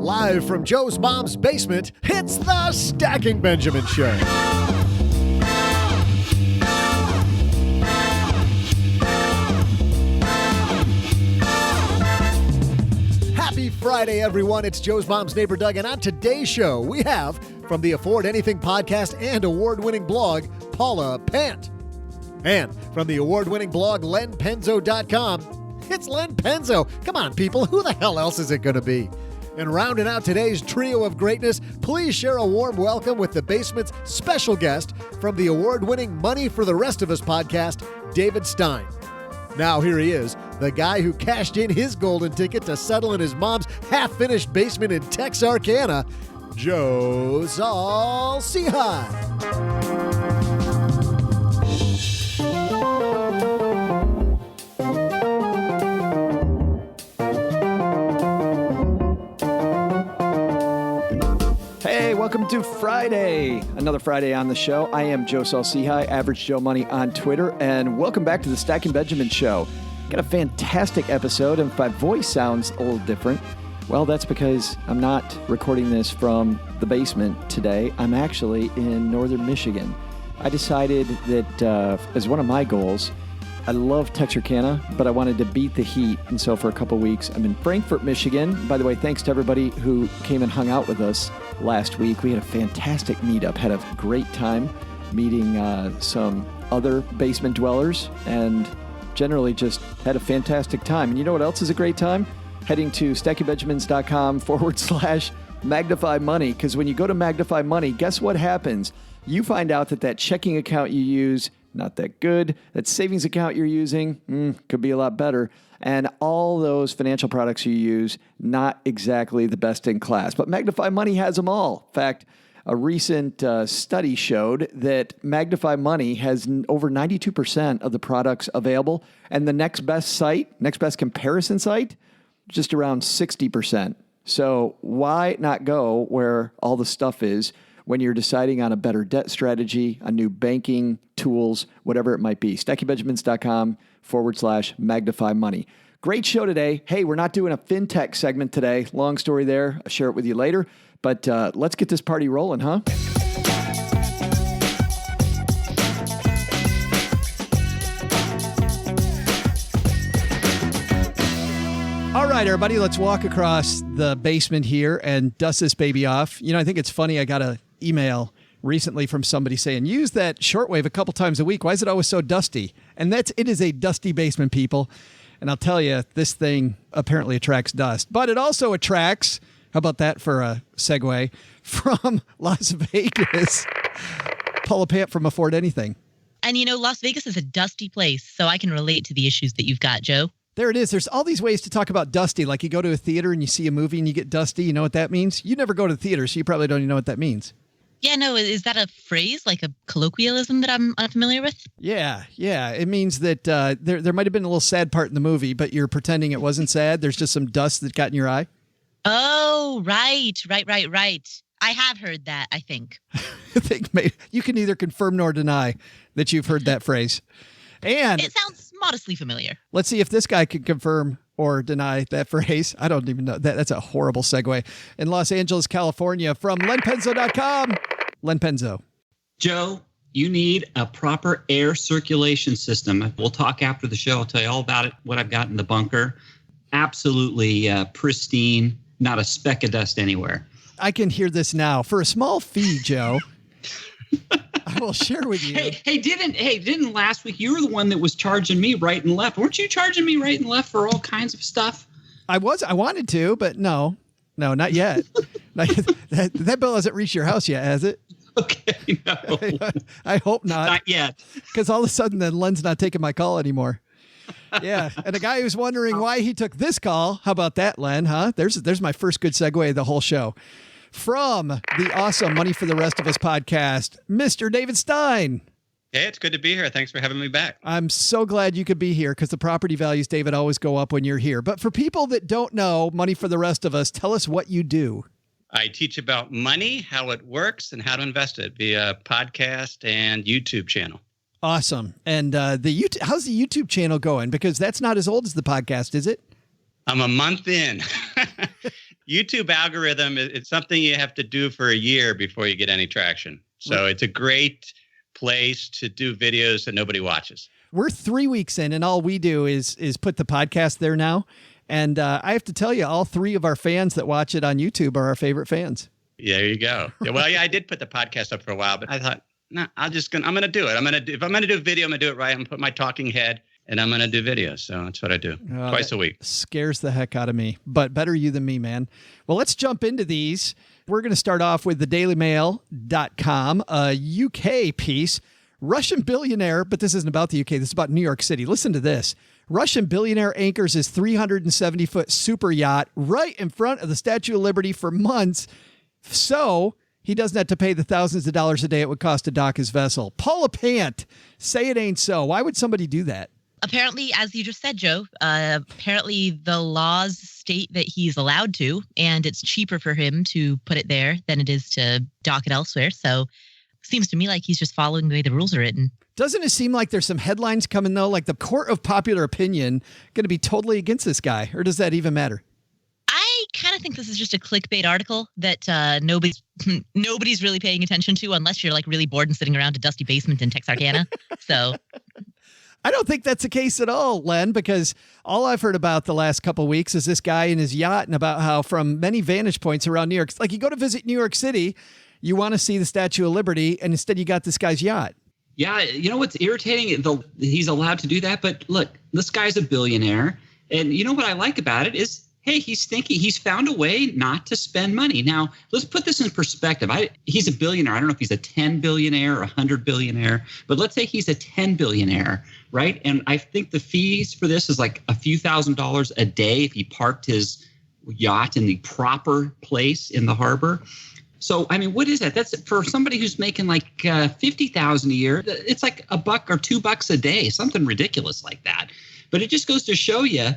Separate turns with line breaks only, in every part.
Live from Joe's mom's basement, it's the Stacking Benjamin Show. Happy Friday, everyone. It's Joe's mom's neighbor, Doug, and on today's show, we have, from the Afford Anything podcast and award-winning blog, Paula Pant. And from the award-winning blog, lenpenzo.com, it's Len Penzo. Come on, people. Who the hell else is it going to be? And rounding out today's trio of greatness, please share a warm welcome with the basement's special guest from the award-winning Money for the Rest of Us podcast, David Stein. Now here he is, the guy who cashed in his golden ticket to settle in his mom's half-finished basement in Texarkana, Joe Saul-Sehy.
Hey, welcome to Friday. Another Friday on the show. I am Joe Saul-Sehy, Average Joe Money on Twitter, and welcome back to the Stacking Benjamin Show. Got a fantastic episode, and if my voice sounds a little different, well, that's because I'm not recording this from the basement today. I'm actually in northern Michigan. I decided that as one of my goals, I love Texarkana, but I wanted to beat the heat, and so for a couple weeks, I'm in Frankfort, Michigan. By the way, thanks to everybody who came and hung out with us last week. We had a fantastic meetup, had a great time meeting some other basement dwellers, and generally just had a fantastic time. And you know what else is a great time? Heading to stackingbenjamins.com/magnify money, because when you go to Magnify Money, guess what happens? You find out that checking account you use, not that good. That savings account you're using, could be a lot better. And all those financial products you use, not exactly the best in class. But Magnify Money has them all. In fact, a recent study showed that Magnify Money has over 92% of the products available. And the next best comparison site, just around 60%. So why not go where all the stuff is when you're deciding on a better debt strategy, a new banking tools, whatever it might be? stackingbenjamins.com/magnify money. Great show today. Hey, we're not doing a fintech segment today. Long story there. I'll share it with you later. But let's get this party rolling, huh? All right, everybody, let's walk across the basement here and dust this baby off. You know, I think it's funny. I got an email recently from somebody saying, use that shortwave a couple times a week. Why is it always so dusty? And it is a dusty basement, people. And I'll tell you, this thing apparently attracts dust. But it also attracts, how about that for a segue, from Las Vegas, Paula Pant from Afford Anything.
And you know, Las Vegas is a dusty place, so I can relate to the issues that you've got, Joe.
There it is. There's all these ways to talk about dusty. Like you go to a theater and you see a movie and you get dusty. You know what that means? You never go to the theater, so you probably don't even know what that means.
Yeah, no, is that a phrase, like a colloquialism that I'm unfamiliar with?
Yeah. It means that there might have been a little sad part in the movie, but you're pretending it wasn't sad. There's just some dust that got in your eye.
Oh, right. I have heard that, I think.
You can neither confirm nor deny that you've heard that phrase. And
it sounds modestly familiar.
Let's see if this guy can confirm or deny that phrase. I don't even know. That's a horrible segue. In Los Angeles, California, from lenpenzo.com, Len Penzo.
Joe, you need a proper air circulation system. We'll talk after the show. I'll tell you all about it, what I've got in the bunker. Absolutely pristine, not a speck of dust anywhere.
I can hear this now. For a small fee, Joe, I will share with you.
Didn't last week you were the one that was charging me right and left? Weren't you charging me right and left for all kinds of stuff?
I wanted to, but no, not yet. That bill hasn't reached your house yet, has it?
Okay, no.
I hope not.
Not yet.
Because all of a sudden, then Len's not taking my call anymore. Yeah, and a guy who's wondering why he took this call. How about that, Len? Huh? There's my first good segue of the whole show. From the awesome Money for the Rest of Us podcast, Mr. David Stein.
Hey, it's good to be here. Thanks for having me back.
I'm so glad you could be here because the property values, David, always go up when you're here. But for people that don't know Money for the Rest of Us, tell us what you do.
I teach about money, how it works, and how to invest it via podcast and YouTube channel.
Awesome. And how's the YouTube channel going? Because that's not as old as the podcast, is it?
I'm a month in. YouTube algorithm, it's something you have to do for a year before you get any traction. So it's a great place to do videos that nobody watches.
We're 3 weeks in, and all we do is put the podcast there now. And I have to tell you, all three of our fans that watch it on YouTube are our favorite fans.
Yeah, there you go. Yeah, well, I did put the podcast up for a while, but I thought, no, I'm going to do it. If I'm going to do a video, I'm going to do it right. I'm going to put my talking head and I'm going to do videos. So that's what I do twice a week.
Scares the heck out of me, but better you than me, man. Well, let's jump into these. We're going to start off with the dailymail.com, a UK piece. Russian billionaire, but this isn't about the UK. This is about New York City. Listen to this. Russian billionaire anchors his 370-foot super yacht right in front of the Statue of Liberty for months, so he doesn't have to pay the thousands of dollars a day it would cost to dock his vessel. Paula Pant, say it ain't so. Why would somebody do that?
Apparently, as you just said, Joe, apparently the laws state that he's allowed to, and it's cheaper for him to put it there than it is to dock it elsewhere. So seems to me like he's just following the way the rules are written.
Doesn't it seem like there's some headlines coming, though, like the court of popular opinion going to be totally against this guy? Or does that even matter?
I kind of think this is just a clickbait article that nobody's really paying attention to unless you're like really bored and sitting around a dusty basement in Texarkana. So
I don't think that's the case at all, Len, because all I've heard about the last couple of weeks is this guy and his yacht and about how from many vantage points around New York, like you go to visit New York City, you want to see the Statue of Liberty, and instead you got this guy's yacht.
Yeah, you know what's irritating? He's allowed to do that, but look, this guy's a billionaire, and you know what I like about it is, hey, he's thinking, he's found a way not to spend money. Now, let's put this in perspective. He's a billionaire. I don't know if he's a 10 billionaire or 100 billionaire, but let's say he's a 10 billionaire, right? And I think the fees for this is like a few $1,000s a day if he parked his yacht in the proper place in the harbor. So, I mean, what is that? That's for somebody who's making like $50,000 a year. It's like $1 or $2 a day, something ridiculous like that. But it just goes to show you,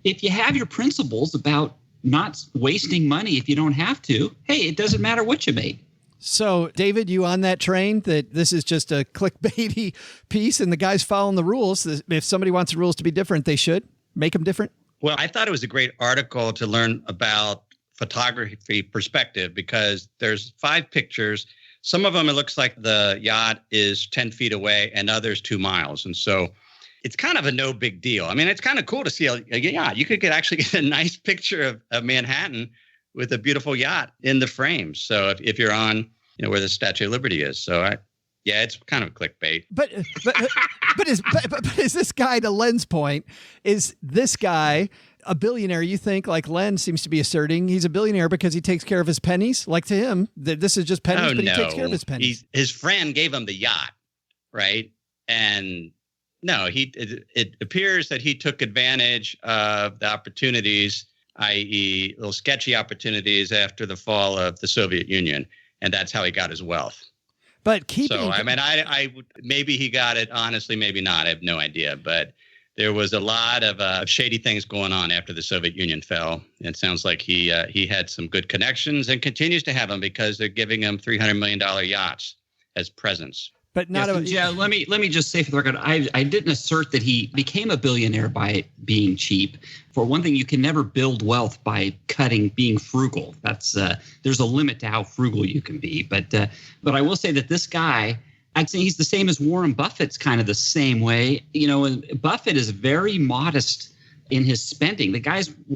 if you have your principles about not wasting money if you don't have to, hey, it doesn't matter what you make.
So, David, you on that train that this is just a clickbaity piece and the guy's following the rules? If somebody wants the rules to be different, they should make them different?
Well, I thought it was a great article to learn about photography perspective because there's 5 pictures. Some of them, it looks like the yacht is 10 feet away and others 2 miles. And so it's kind of a no big deal. I mean, it's kind of cool to see a yacht. You could actually get a nice picture of Manhattan with a beautiful yacht in the frame. So if you're on, where the Statue of Liberty is. So it's kind of clickbait.
But is this guy, to Len's point, is this guy a billionaire? You think, like Len seems to be asserting, he's a billionaire because he takes care of his pennies? Like to him, this is just pennies, but he takes care of his pennies.
His friend gave him the yacht, right? And no, it appears that he took advantage of the opportunities, i.e. little sketchy opportunities after the fall of the Soviet Union. And that's how he got his wealth.
But
maybe he got it. Honestly, maybe not. I have no idea. But there was a lot of shady things going on after the Soviet Union fell. It sounds like he had some good connections and continues to have them because they're giving him $300 million yachts as presents.
But not
let me just say for the record, I didn't assert that he became a billionaire by being cheap. For one thing, you can never build wealth by being frugal. That's there's a limit to how frugal you can be. But I will say that this guy, I'd say he's the same as Warren Buffett's kind of the same way. Buffett is very modest in his spending. The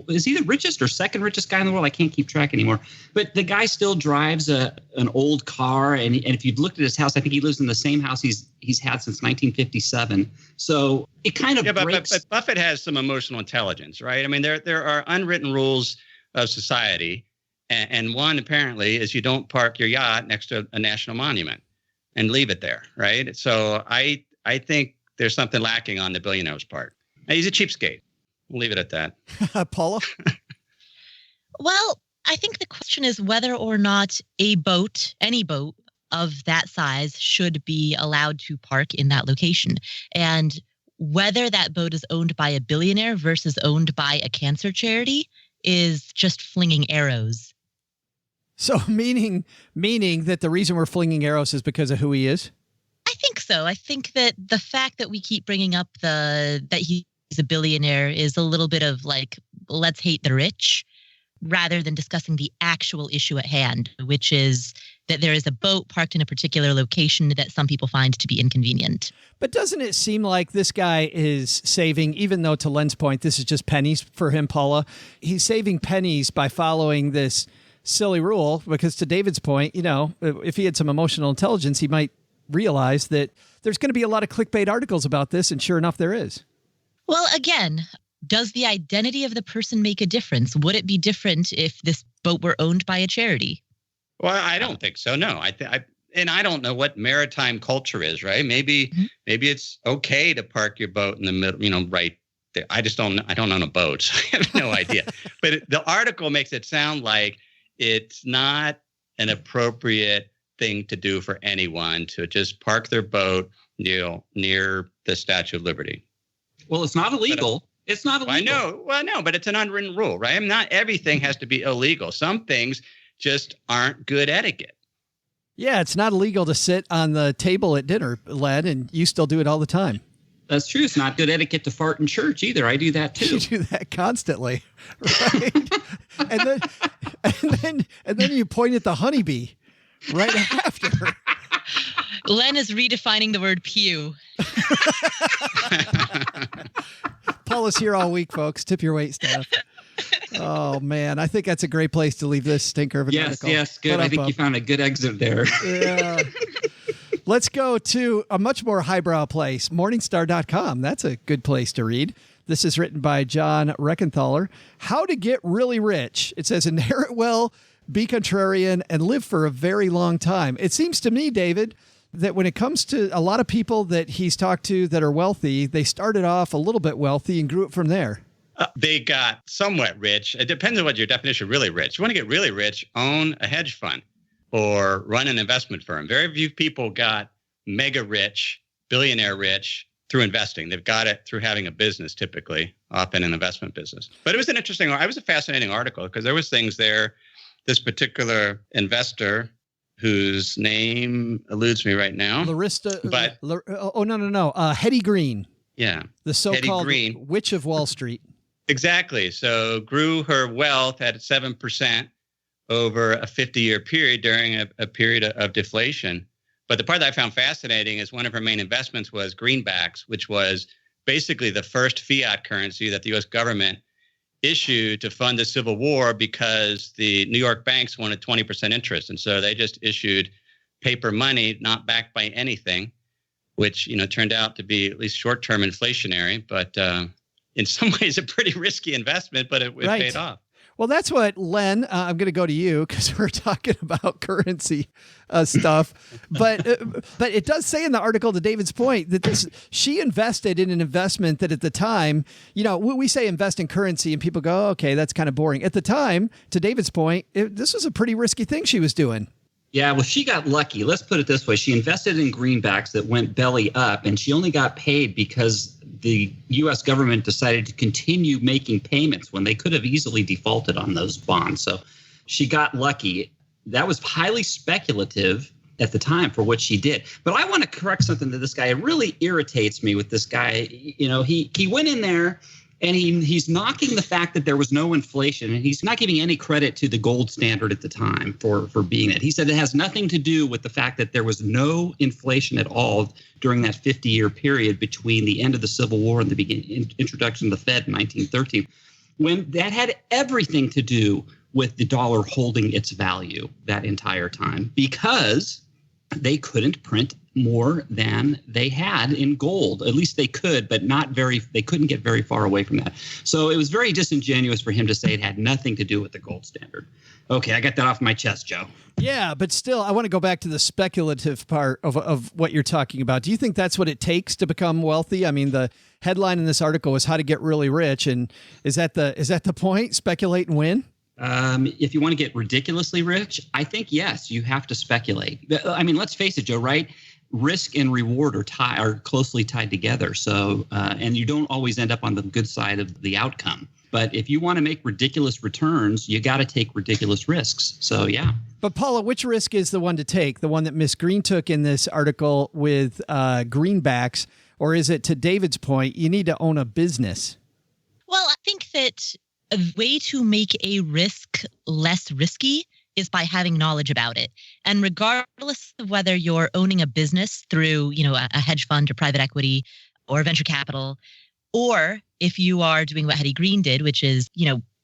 is he the richest or second richest guy in the world? I can't keep track anymore. But the guy still drives an old car, and if you've looked at his house, I think he lives in the same house he's had since 1957. So it kind of breaks.
But Buffett has some emotional intelligence, right? I mean, there are unwritten rules of society, and one apparently is you don't park your yacht next to a national monument and leave it there, right? So I think there's something lacking on the billionaire's part. Now, he's a cheapskate. We'll leave it at that.
Paula?
Well, I think the question is whether or not any boat of that size should be allowed to park in that location. And whether that boat is owned by a billionaire versus owned by a cancer charity is just flinging arrows.
So meaning that the reason we're flinging arrows is because of who he is?
I think so. I think that the fact that we keep bringing up that he's a billionaire is a little bit of like, let's hate the rich. rather than discussing the actual issue at hand, which is that there is a boat parked in a particular location that some people find to be inconvenient.
But doesn't it seem like this guy is saving, even though to Len's point, this is just pennies for him, Paula, he's saving pennies by following this silly rule, because to David's point, if he had some emotional intelligence, he might realize that there's going to be a lot of clickbait articles about this, and sure enough, there is.
Well, again, does the identity of the person make a difference? Would it be different if this boat were owned by a charity?
Well, I don't think so. No, and I don't know what maritime culture is, right? Maybe it's okay to park your boat in the middle, right there. I don't own a boat, so I have no idea. But the article makes it sound like it's not an appropriate thing to do for anyone to just park their boat, near the Statue of Liberty.
Well, it's not illegal. It's not illegal.
I know. Well, no, but it's an unwritten rule, right? Not everything has to be illegal. Some things just aren't good etiquette.
Yeah, it's not illegal to sit on the table at dinner, Len, and you still do it all the time.
That's true. It's not good etiquette to fart in church either. I do that too.
You do that constantly, right? and then you point at the honeybee right after.
Len is redefining the word pew.
Paula's here all week, folks. Tip your wait staff. Oh, man. I think that's a great place to leave this stinker of an article.
Yes, good. I think you found a good exit there.
Yeah. Let's go to a much more highbrow place, Morningstar.com. That's a good place to read. This is written by John Reckenthaler. How to get really rich. It says, inherit well, be contrarian, and live for a very long time. It seems to me, David, that when it comes to a lot of people that he's talked to that are wealthy, they started off a little bit wealthy and grew it from there.
They got somewhat rich. It depends on what your definition of really rich. You want to get really rich, own a hedge fund or run an investment firm. Very few people got mega rich, billionaire rich through investing. They've got it through having a business, typically, often an investment business. But it was a fascinating article because there was things there. This particular investor, whose name eludes me right now.
Hetty Green.
Yeah.
The so-called witch of Wall Street.
Exactly. So grew her wealth at 7% over a 50-year period during a period of deflation. But the part that I found fascinating is one of her main investments was greenbacks, which was basically the first fiat currency that the U.S. government issued to fund the Civil War because the New York banks wanted 20% interest. And so they just issued paper money, not backed by anything, which, turned out to be at least short-term inflationary, but in some ways a pretty risky investment, but it paid off.
Well, that's what, Len, I'm going to go to you because we're talking about currency stuff. But it does say in the article, to David's point, that she invested in an investment that at the time, we say invest in currency and people go, oh, okay, that's kind of boring. At the time, to David's point, this was a pretty risky thing she was doing.
Yeah, well, she got lucky. Let's put it this way. She invested in greenbacks that went belly up, and she only got paid because the U.S. government decided to continue making payments when they could have easily defaulted on those bonds. So she got lucky. That was highly speculative at the time for what she did. But I want to correct something to this guy. It really irritates me with this guy. He went in there and he's knocking the fact that there was no inflation, and he's not giving any credit to the gold standard at the time for being it. He said it has nothing to do with the fact that there was no inflation at all during that 50-year period between the end of the Civil War and the introduction of the Fed in 1913, when that had everything to do with the dollar holding its value that entire time, because they couldn't print more than they had in gold. At least they could, but they couldn't get very far away from that. So it was very disingenuous for him to say it had nothing to do with the gold standard. Okay, I got that off my chest, Joe.
Yeah, but still, I want to go back to the speculative part of what you're talking about. Do you think that's what it takes to become wealthy? I mean, the headline in this article was how to get really rich. And is that the point? Speculate and win?
If you want to get ridiculously rich, I think, yes, you have to speculate. I mean, let's face it, Joe, right? Risk and reward are closely tied together. So, and you don't always end up on the good side of the outcome. But if you want to make ridiculous returns, you got to take ridiculous risks. So, yeah.
But Paula, which risk is the one to take? The one that Miss Green took in this article with greenbacks, or is it, to David's point, you need to own a business?
Well, I think that a way to make a risk less risky is by having knowledge about it. And regardless of whether you're owning a business through, a hedge fund or private equity or venture capital, or if you are doing what Hetty Green did, which is,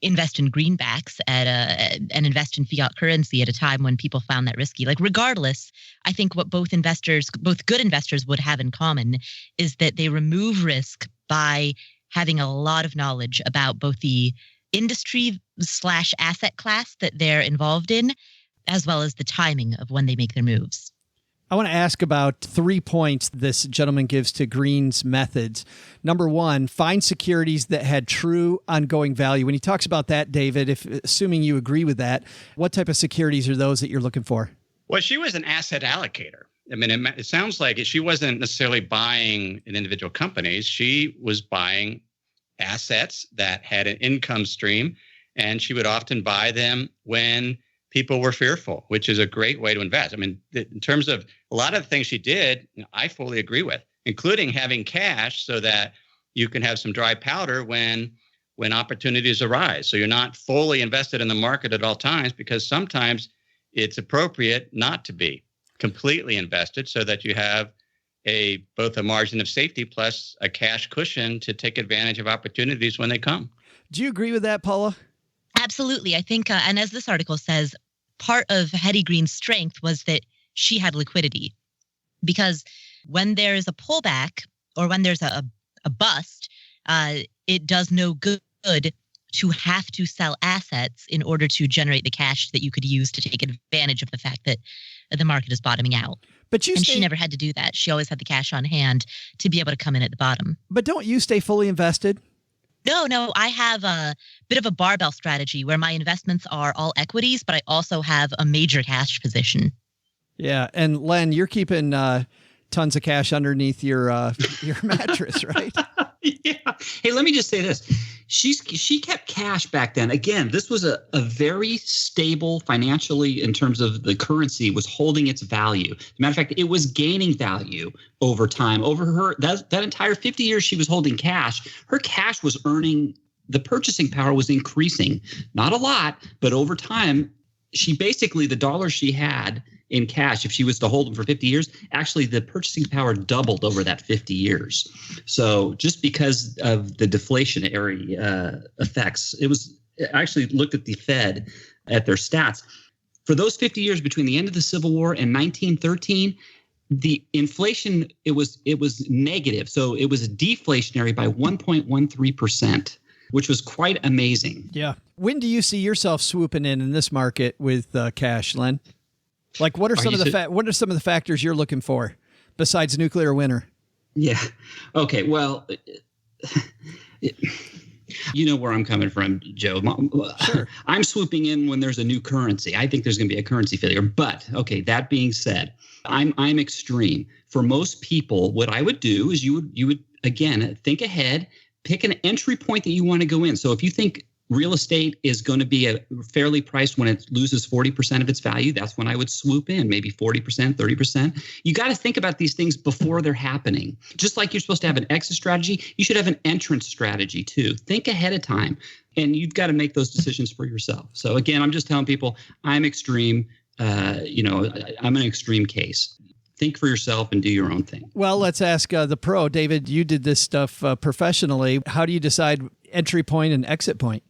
invest in greenbacks and invest in fiat currency at a time when people found that risky. Like, regardless, I think what both good investors would have in common is that they remove risk by having a lot of knowledge about both the industry/asset class that they're involved in, as well as the timing of when they make their moves.
I want to ask about 3 points this gentleman gives to Green's methods. Number one, find securities that had true ongoing value. When he talks about that, David, assuming you agree with that, what type of securities are those that you're looking for?
Well, she was an asset allocator. I mean, it sounds like she wasn't necessarily buying in individual companies. She was buying assets that had an income stream, and she would often buy them when people were fearful, which is a great way to invest. I mean, in terms of a lot of the things she did, I fully agree with, including having cash so that you can have some dry powder when opportunities arise. So you're not fully invested in the market at all times, because sometimes it's appropriate not to be completely invested so that you have both a margin of safety plus a cash cushion to take advantage of opportunities when they come.
Do you agree with that, Paula?
Absolutely. I think, and as this article says, part of Hetty Green's strength was that she had liquidity, because when there is a pullback or when there's a bust, it does no good to have to sell assets in order to generate the cash that you could use to take advantage of the fact that the market is bottoming out. She never had to do that. She always had the cash on hand to be able to come in at the bottom.
But don't you stay fully invested?
No, I have a bit of a barbell strategy where my investments are all equities, but I also have a major cash position.
Yeah, and Len, you're keeping tons of cash underneath your mattress, right?
Yeah. Hey, let me just say this. She kept cash back then. Again, this was a very stable financially in terms of the currency was holding its value. As a matter of fact, it was gaining value over time. Over that entire 50 years she was holding cash, her cash was earning, the purchasing power was increasing. Not a lot, but over time, the dollars she had in cash, if she was to hold them for 50 years, actually the purchasing power doubled over that 50 years. So just because of the deflationary effects, I actually looked at the Fed at their stats. For those 50 years between the end of the Civil War and 1913, the inflation, it was negative. So it was deflationary by 1.13%. Which was quite amazing.
Yeah. When do you see yourself swooping in this market with cash, Len? Like, what are some of the factors you're looking for besides nuclear winter?
Yeah. Okay. Well, you know where I'm coming from, Joe.
Sure.
I'm swooping in when there's a new currency. I think there's going to be a currency failure. But okay, that being said, I'm extreme. For most people, what I would do is you would again think ahead. Pick an entry point that you want to go in. So if you think real estate is going to be fairly priced when it loses 40% of its value, that's when I would swoop in, maybe 40%, 30%. You got to think about these things before they're happening. Just like you're supposed to have an exit strategy, you should have an entrance strategy too. Think ahead of time, and you've got to make those decisions for yourself. So again, I'm just telling people I'm extreme. I'm an extreme case. Think for yourself and do your own thing.
Well, let's ask the pro. David, you did this stuff professionally. How do you decide entry point and exit point?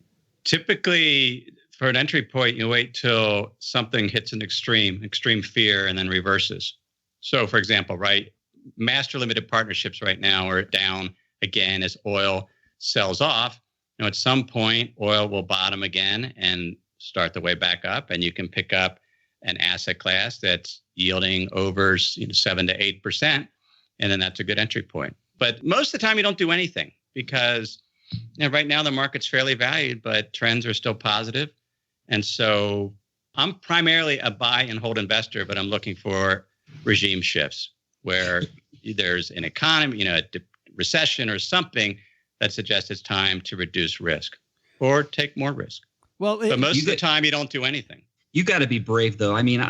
Typically, for an entry point, you wait till something hits an extreme fear and then reverses. So, for example, right, master limited partnerships right now are down again as oil sells off. At some point, oil will bottom again and start the way back up, and you can pick up an asset class that's yielding over 7 to 8%, and then that's a good entry point. But most of the time, you don't do anything because right now the market's fairly valued, but trends are still positive. And so I'm primarily a buy and hold investor, but I'm looking for regime shifts where there's an economy, a recession or something that suggests it's time to reduce risk or take more risk.
Well,
but most of the time, you don't do anything.
You got to be brave, though. I mean,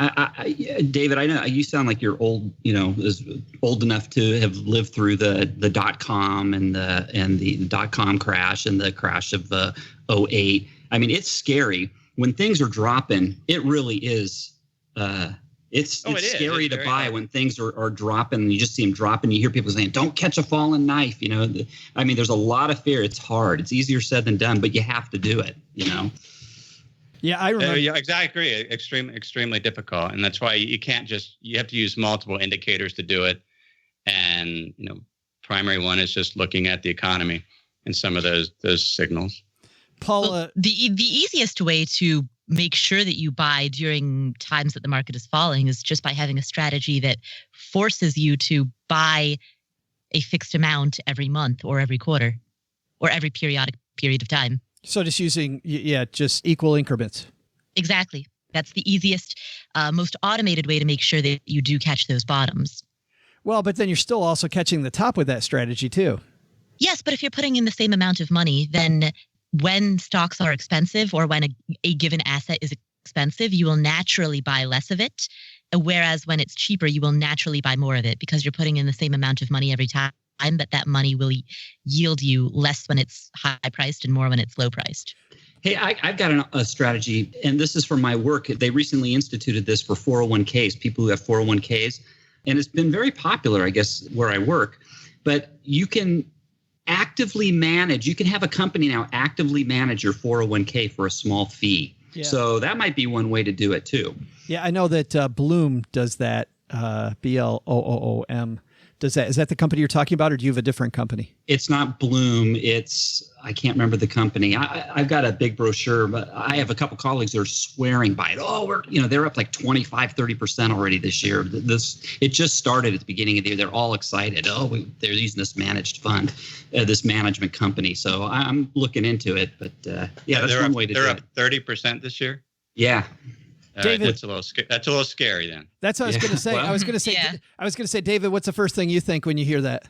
David, I know you sound like you're old. Is old enough to have lived through the .com and the .com crash and the crash of the '08. I mean, it's scary when things are dropping. It really is. It's scary to buy when things are dropping. And you just see them dropping. You hear people saying, "Don't catch a falling knife." There's a lot of fear. It's hard. It's easier said than done, but you have to do it.
Yeah, I remember. Yeah, exactly. Extremely difficult, and that's why you can't you have to use multiple indicators to do it. And primary one is just looking at the economy and some of those signals.
Paula, the easiest way to make sure that you buy during times that the market is falling is just by having a strategy that forces you to buy a fixed amount every month or every quarter or every period of time.
So just using, just equal increments.
Exactly. That's the easiest, most automated way to make sure that you do catch those bottoms.
Well, but then you're still also catching the top with that strategy too.
Yes, but if you're putting in the same amount of money, then when stocks are expensive or when a given asset is expensive, you will naturally buy less of it. Whereas when it's cheaper, you will naturally buy more of it because you're putting in the same amount of money every time. But that money will yield you less when it's high priced and more when it's low priced.
Hey, I've got a strategy, and this is from my work. They recently instituted this for 401ks, people who have 401ks, and it's been very popular, I guess, where I work. But you can actively manage. You can have a company now actively manage your 401k for a small fee. Yeah. So that might be one way to do it too.
Yeah, I know that Bloom does that. BLOOM. Does that? Is that the company you're talking about, or do you have a different company?
It's not Bloom. I can't remember the company. I've got a big brochure, but I have a couple colleagues that are swearing by it. Oh, they're up like 25-30% already this year. It just started at the beginning of the year. They're all excited. They're using this managed fund, this management company. So I'm looking into it. But that's one way to do it.
They're up 30% this year.
Yeah.
David, that's a little scary then.
That's what I was going to say.
Well,
I was going to say, David, what's the first thing you think when you hear that?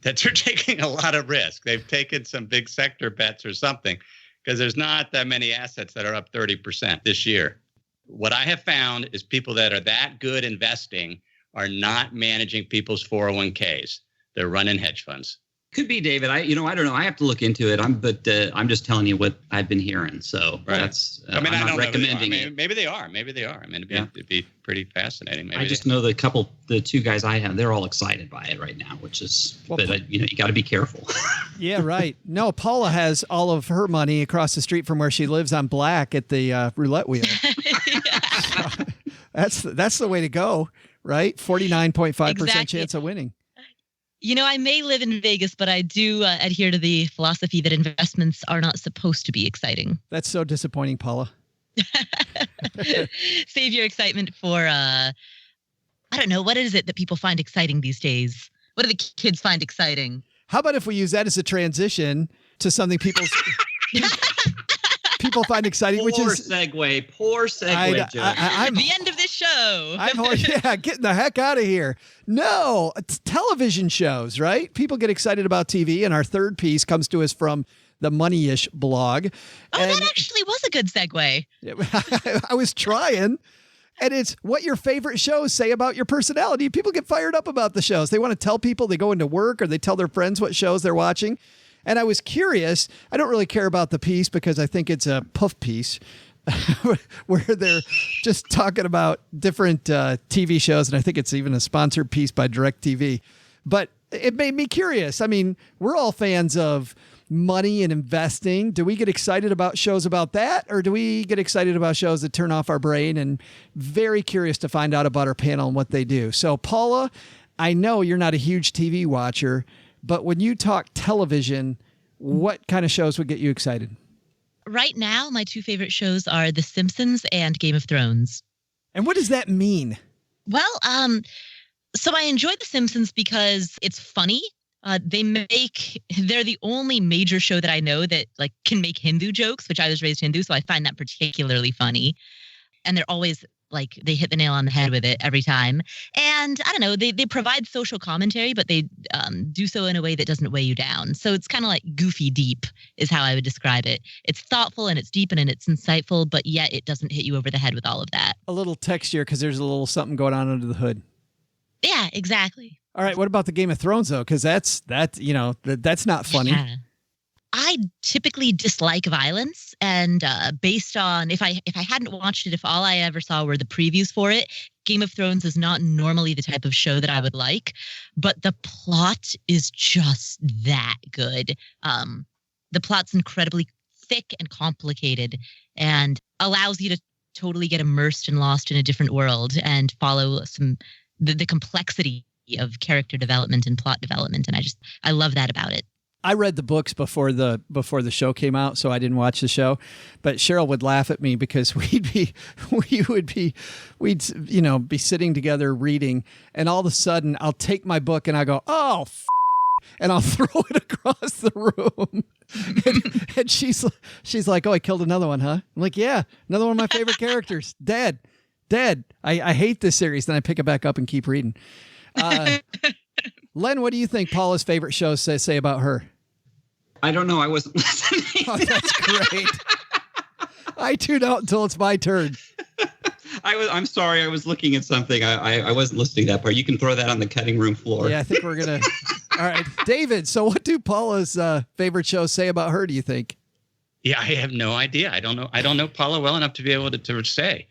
That they're taking a lot of risk. They've taken some big sector bets or something because there's not that many assets that are up 30% this year. What I have found is people that are that good investing are not managing people's 401ks. They're running hedge funds.
Could be, David. I don't know. I have to look into it. I'm just telling you what I've been hearing. So that's. I'm not recommending it.
Maybe they are. I mean, it'd be pretty fascinating. Maybe
I just know the two guys I have, they're all excited by it right now, which is. You got to be careful.
Yeah, right. No, Paula has all of her money across the street from where she lives on black at the roulette wheel. So that's the way to go, right? 49.5% chance of winning.
I may live in Vegas, but I do adhere to the philosophy that investments are not supposed to be exciting.
That's so disappointing, Paula.
Save your excitement for, I don't know, what is it that people find exciting these days? What do the kids find exciting?
How about if we use that as a transition to something people find exciting, which is
poor segue, Joe.
I'm the end of this show.
Getting the heck out of here. No, it's television shows, right? People get excited about TV, and our third piece comes to us from the Money-ish blog.
That actually was a good segue.
I was trying. And it's what your favorite shows say about your personality. People get fired up about the shows. They want to tell people, they go into work or they tell their friends what shows they're watching. And I was curious. I don't really care about the piece because I think it's a puff piece where they're just talking about different TV shows. And I think it's even a sponsored piece by DirecTV. But it made me curious. I mean, we're all fans of money and investing. Do we get excited about shows about that? Or do we get excited about shows that turn off our brain? And very curious to find out about our panel and what they do. So, Paula, I know you're not a huge TV watcher, but when you talk television, what kind of shows would get you excited?
Right now, my two favorite shows are The Simpsons and Game of Thrones.
And what does that mean?
Well, so I enjoy The Simpsons because it's funny. They're the only major show that I know that can make Hindu jokes, which I was raised Hindu, so I find that particularly funny. And they're always like they hit the nail on the head with it every time. And I don't know, they provide social commentary, but they do so in a way that doesn't weigh you down. So it's kind of like goofy deep is how I would describe it. It's thoughtful and it's deep and it's insightful, but yet it doesn't hit you over the head with all of that.
A little texture because there's a little something going on under the hood.
Yeah, exactly.
All right, what about the Game of Thrones though? Because that's not funny.
Yeah. I typically dislike violence, and based on if I hadn't watched it, if all I ever saw were the previews for it, Game of Thrones is not normally the type of show that I would like, but the plot is just that good. The plot's incredibly thick and complicated and allows you to totally get immersed and lost in a different world and follow the complexity of character development and plot development. And I love that about it.
I read the books before the show came out, so I didn't watch the show. But Cheryl would laugh at me because we'd be sitting together reading, and all of a sudden I'll take my book and I go, "Oh," and I'll throw it across the room. and she's like, "Oh, I killed another one, huh?" I'm like, "Yeah, another one of my favorite characters, dead. I hate this series." Then I pick it back up and keep reading. Len, what do you think Paula's favorite shows say about her?
I don't know. I wasn't listening.
Oh, that's great. I tune out until it's my turn.
I'm sorry. I was looking at something. I wasn't listening to that part. You can throw that on the cutting room floor.
Yeah, I think we're going to. All right. David, so what do Paula's favorite shows say about her, do you think?
Yeah, I have no idea. I don't know Paula well enough to be able to say.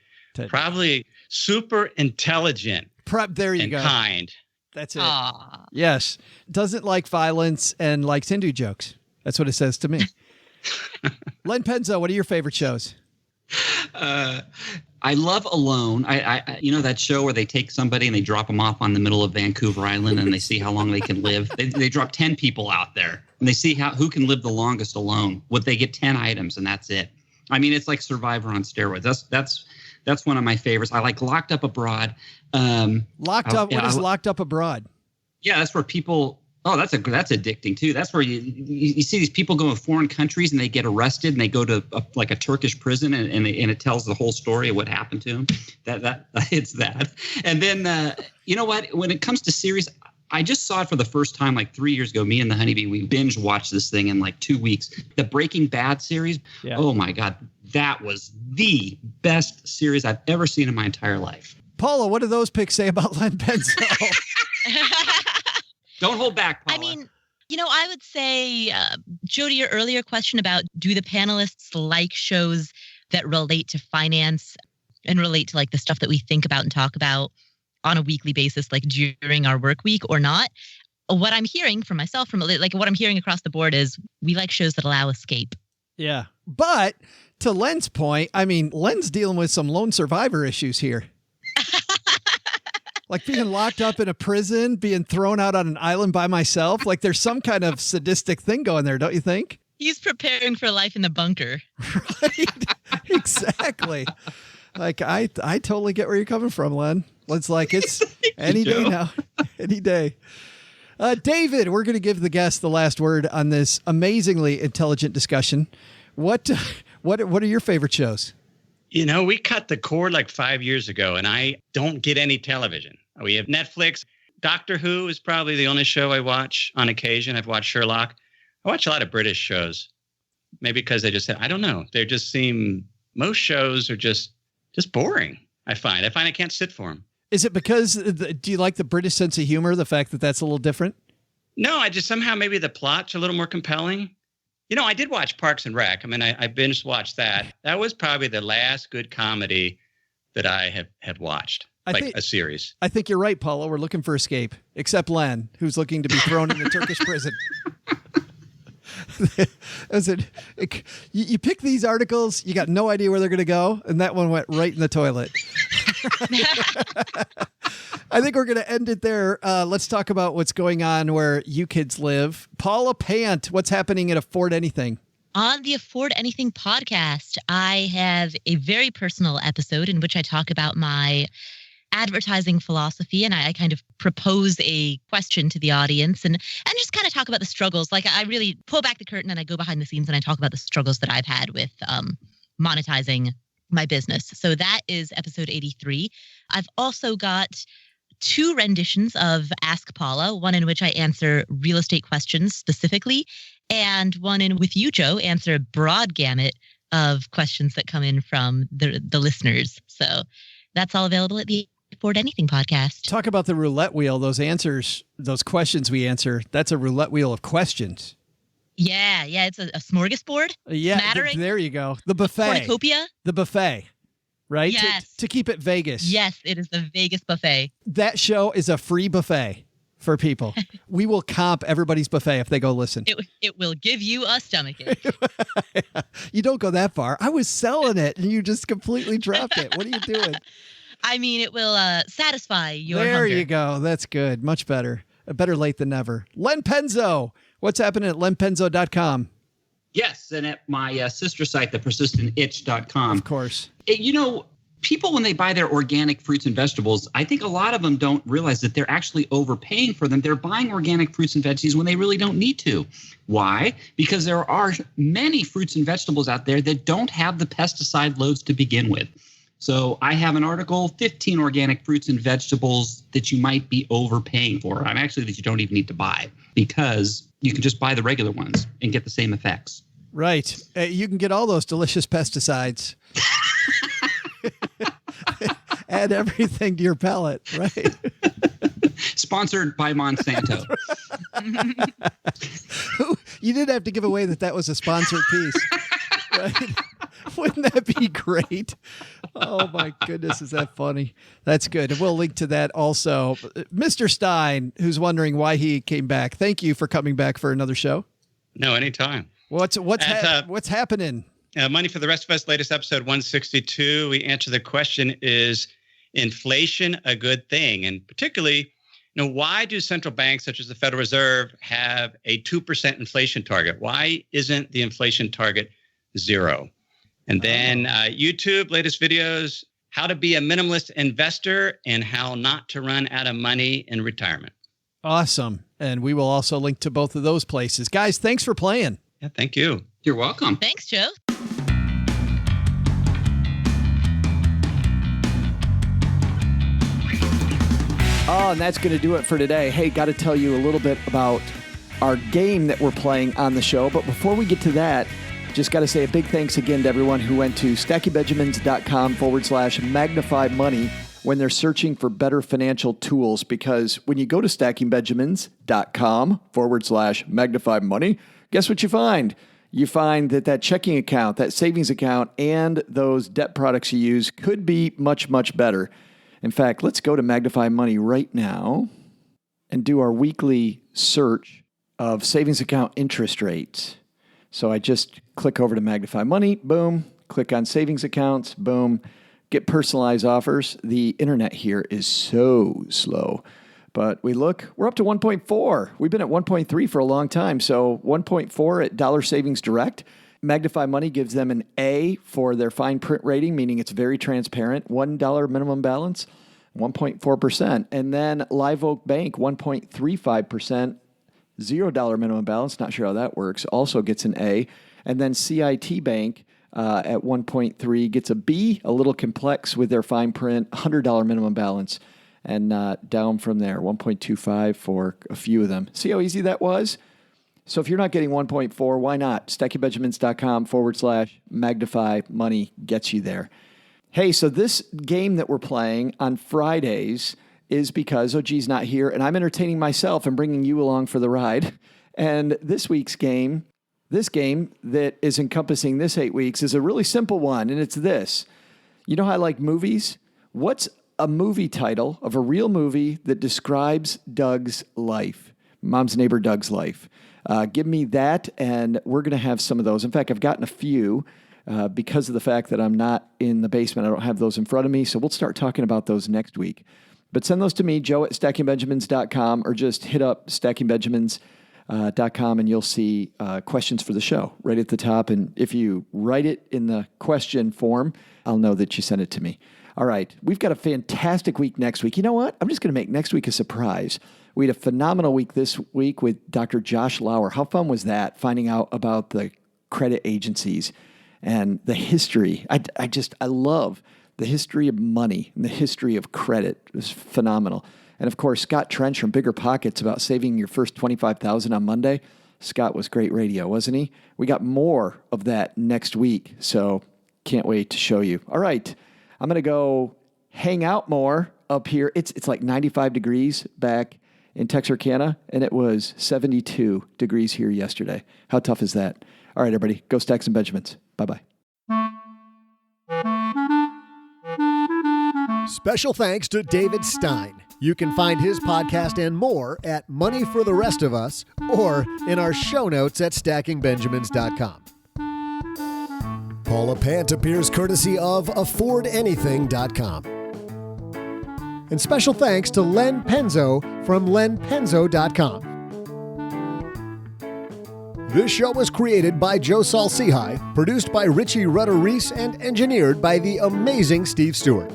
Probably super intelligent.
There you go.
Kind.
That's it. Aww. Yes. Doesn't like violence and likes Hindu jokes. That's what it says to me. Len Penzo, what are your favorite shows?
I love Alone. I that show where they take somebody and they drop them off on the middle of Vancouver Island and they see how long they can live. They drop 10 people out there and they see who can live the longest alone. Would they get 10 items and that's it? I mean, it's like Survivor on steroids. That's one of my favorites. I like Locked Up Abroad.
Locked Up. What is Locked Up Abroad?
Yeah, that's where people. Oh, that's addicting too. That's where you see these people go to foreign countries and they get arrested and they go to a Turkish prison and it tells the whole story of what happened to them. It's that. And then you know what? When it comes to series, I just saw it for the first time like 3 years ago. Me and the honeybee, we binge watched this thing in like 2 weeks. The Breaking Bad series. Yeah. Oh my God, that was the best series I've ever seen in my entire life.
Paula, what do those picks say about Len Penzo?
Don't hold back, Paula.
I mean, I would say, Joe, to your earlier question about do the panelists like shows that relate to finance and relate to like the stuff that we think about and talk about on a weekly basis, like during our work week or not? What I'm hearing from myself, what I'm hearing across the board is we like shows that allow escape.
Yeah. But to Len's point, I mean, Len's dealing with some lone survivor issues here. Like being locked up in a prison, being thrown out on an island by myself. Like there's some kind of sadistic thing going there, don't you think?
He's preparing for life in the bunker.
Right. Exactly. Like I totally get where you're coming from, Len. It's like it's any day now. Any day. David, we're going to give the guest the last word on this amazingly intelligent discussion. What are your favorite shows?
We cut the cord like 5 years ago, and I don't get any television. We have Netflix. Doctor Who is probably the only show I watch on occasion. I've watched Sherlock. I watch a lot of British shows, maybe because I don't know. They just seem, most shows are just boring, I find. I can't sit for them.
Is it because, do you like the British sense of humor, the fact that that's a little different?
No, I just somehow maybe the plot's a little more compelling. I did watch Parks and Rec. I mean, I binge watched that. That was probably the last good comedy that I have watched, a series. I
think you're right, Paula. We're looking for escape, except Len, who's looking to be thrown in the Turkish prison. You pick these articles, you got no idea where they're going to go, and that one went right in the toilet. I think we're going to end it there. Let's talk about what's going on where you kids live. Paula Pant, what's happening at Afford Anything?
On the Afford Anything podcast, I have a very personal episode in which I talk about my advertising philosophy, and I kind of propose a question to the audience and just kind of talk about the struggles. Like I really pull back the curtain and I go behind the scenes and I talk about the struggles that I've had with monetizing my business. So that is episode 83. I've also got 2 renditions of Ask Paula, one in which I answer real estate questions specifically, and one in with you, Joe, answer a broad gamut of questions that come in from the listeners. So that's all available at the Afford Anything podcast.
Talk about the roulette wheel, those answers, those questions we answer. That's a roulette wheel of questions.
Yeah. It's a smorgasbord. Smattering.
There you go. The buffet.
Cornucopia.
The buffet, right?
Yes.
To keep it Vegas.
Yes, it is the Vegas buffet.
That show is a free buffet for people. We will comp everybody's buffet if they go listen.
It will give you a stomachache.
You don't go that far. I was selling it and you just completely dropped it. What are you doing?
I mean, it will satisfy your
There
hunger.
you go. That's good. Much better. Better late than never. Len Penzo. What's happening at lenpenzo.com?
Yes, and at my sister site, thepersistentitch.com.
Of course.
People, when they buy their organic fruits and vegetables, I think a lot of them don't realize that they're actually overpaying for them. They're buying organic fruits and veggies when they really don't need to. Why? Because there are many fruits and vegetables out there that don't have the pesticide loads to begin with. So I have an article, 15 organic fruits and vegetables that you might be overpaying for. I'm actually that you don't even need to buy, because you can just buy the regular ones and get the same effects.
Right. You can get all those delicious pesticides. Add everything to your palate, right?
Sponsored by Monsanto.
You didn't have to give away that was a sponsored piece. Right? Wouldn't that be great? Oh, my goodness. Is that funny? That's good. And we'll link to that also. Mr. Stein, who's wondering why he came back. Thank you for coming back for another show.
No, anytime.
What's happening?
Money for the Rest of Us, latest episode 162. We answer the question, is inflation a good thing? And particularly, why do central banks such as the Federal Reserve have a 2% inflation target? Why isn't the inflation target 0? And then YouTube, latest videos, how to be a minimalist investor and how not to run out of money in retirement.
Awesome. And we will also link to both of those places. Guys, thanks for playing.
Yeah, thank you.
You're welcome.
Thanks, Joe.
Oh, and that's going to do it for today. Hey, got to tell you a little bit about our game that we're playing on the show. But before we get to that, just got to say a big thanks again to everyone who went to stackingbenjamins.com/magnify money when they're searching for better financial tools. Because when you go to stackingbenjamins.com/magnify money, guess what you find? You find that checking account, that savings account, and those debt products you use could be much, much better. In fact, let's go to Magnify Money right now and do our weekly search of savings account interest rates. So I just click over to Magnify Money, boom, click on savings accounts, boom, get personalized offers. The internet here is so slow. But we're up to 1.4. We've been at 1.3 for a long time. So 1.4 at Dollar Savings Direct. Magnify Money gives them an A for their fine print rating, meaning it's very transparent. $1 minimum balance, 1.4%. And then Live Oak Bank, 1.35%, $0 minimum balance. Not sure how that works. Also gets an A. And then CIT Bank at 1.3 gets a B, a little complex with their fine print, $100 minimum balance. And down from there, 1.25 for a few of them. See how easy that was? So if you're not getting 1.4, why not? stackingbenjamins.com/magnify money gets you there. Hey, so this game that we're playing on Fridays is because OG's not here, and I'm entertaining myself and bringing you along for the ride. And this week's game, this game that is encompassing this 8 weeks, is a really simple one, and it's this. You know how I like movies? What's a movie title of a real movie that describes Doug's life? Mom's neighbor Doug's life. Give me that, and we're going to have some of those. In fact, I've gotten a few because of the fact that I'm not in the basement. I don't have those in front of me, so we'll start talking about those next week. But send those to me, Joe at stackingbenjamins.com, or just hit up stackingbenjamins.com, and you'll see questions for the show right at the top. And if you write it in the question form, I'll know that you sent it to me. All right, we've got a fantastic week next week. You know what? I'm just going to make next week a surprise. We had a phenomenal week this week with Dr. Josh Lauer. How fun was that, finding out about the credit agencies and the history. I love the history of money and the history of credit. It was phenomenal. And of course, Scott Trench from Bigger Pockets about saving your first $25,000 on Monday. Scott was great radio, wasn't he? We got more of that next week, so can't wait to show you. All right, I'm going to go hang out more up here. It's like 95 degrees back in Texarkana, and it was 72 degrees here yesterday. How tough is that? All right, everybody, go stack some Benjamins. Bye-bye.
Special thanks to David Stein. You can find his podcast and more at Money for the Rest of Us or in our show notes at stackingbenjamins.com. Paula Pant appears courtesy of affordanything.com. And special thanks to Len Penzo from lenpenzo.com. This show was created by Joe Saul-Sehy, produced by Richie Rutter-Reese, and engineered by the amazing Steve Stewart.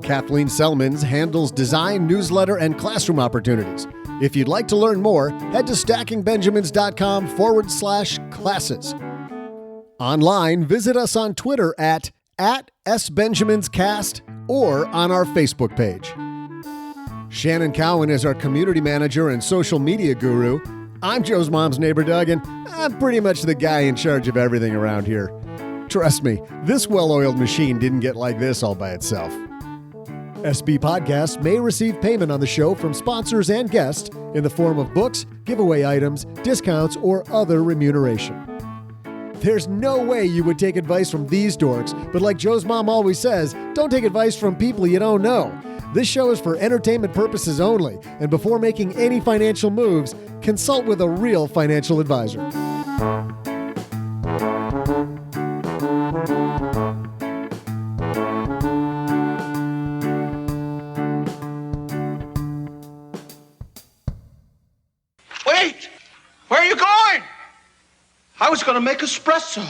Kathleen Selmans handles design, newsletter, and classroom opportunities. If you'd like to learn more, head to stackingbenjamins.com/classes. Online, visit us on Twitter at @SBenjaminsCast or on our Facebook page. Shannon Cowan is our community manager and social media guru. I'm Joe's mom's neighbor, Doug, and I'm pretty much the guy in charge of everything around here. Trust me, this well-oiled machine didn't get like this all by itself. SB Podcasts may receive payment on the show from sponsors and guests in the form of books, giveaway items, discounts, or other remuneration. There's no way you would take advice from these dorks, but like Joe's mom always says, don't take advice from people you don't know. This show is for entertainment purposes only, and before making any financial moves, consult with a real financial advisor.
Wait! Where are you going? I was going to make espresso.